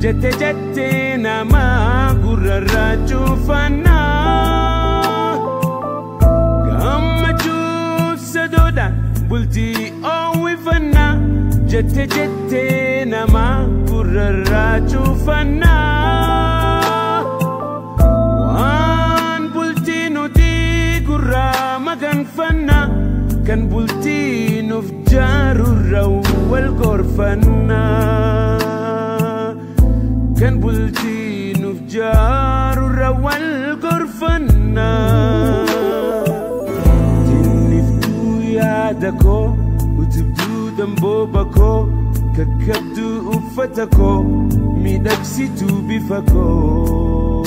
Jette jette nama gurra chufana Gammachuu sadoda bulti oowwifana Jette jette nama gurra chufana Waan bulti nuti gurra maganfana Kan bulti nuuf jaarurra wal gorfana Kan bulti nuuf jaarurra wal gorfanna Tinniftuu yaada koo utubduu dambooba koo kakkabduu uffata koo miidhagsituu bifa koo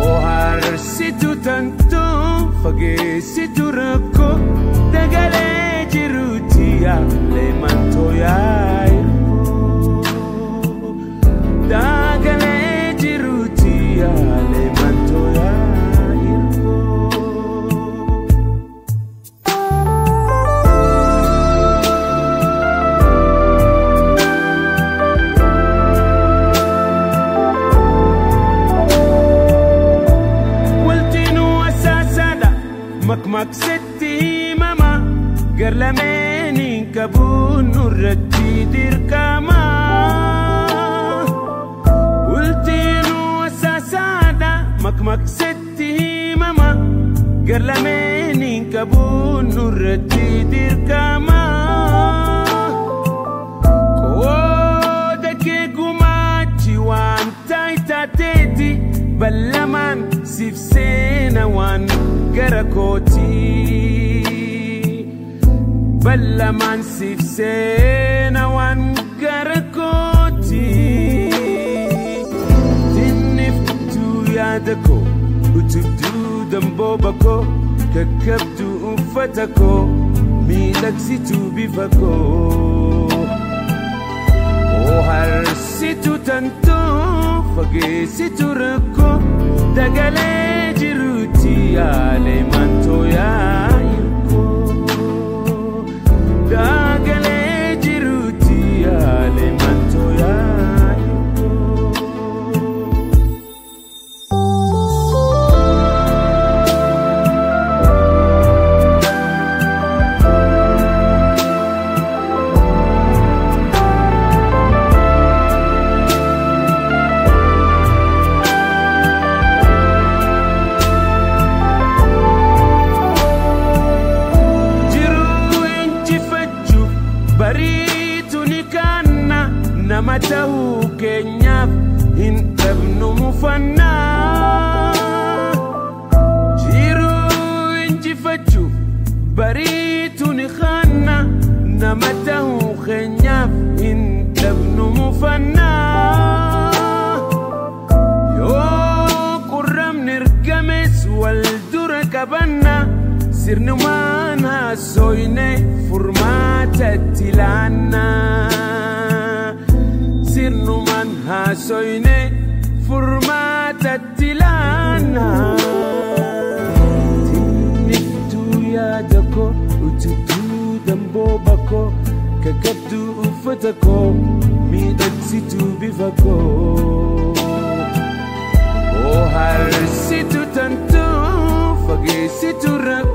Ohaarsituu tantoo fageessituu rakkoo dagalee jiruuti yaalee mantoo yaa'e Dagale jiruti ale mantoya irko Waltinu asasada makmak setti mama garlameni kabun nurratti dirkama Makmak setti mama garlameni kabun nurratti dirkama Kooda kee gumaachi waan taayitateeti ballamaan siif seena waan gara kooti Ballamaan siif seena waan gara kooti Yaada koo utubduu dambooba koo kakkabduu uffata koo miidhagsituu bifa koo Ohaarsituu tantoo fageessituu rakkoo dagalee jiruuti yaalee mantoo yaa'irkoo Dagalee jiruuti yaalee mantoo yaa'irkoo Nama ta'uu keenyaaf hin dhabnu mufannaa Jiruu injifachuuf bariitu ni khanna Nama ta'uu keenyaaf hin dhabnu mufannaa Yoo qurramni ergames wal dura qabanna Sirnumaan haasoyne furmaatatti laanna Sirnumaan haasoyne furmaatatti laanna Tinniftuu yaada koo utubduu dambooba koo kakkabduu uffata koo miidhagsituu bifa koo Ohaarsituu tantoo fageessituu rakkoo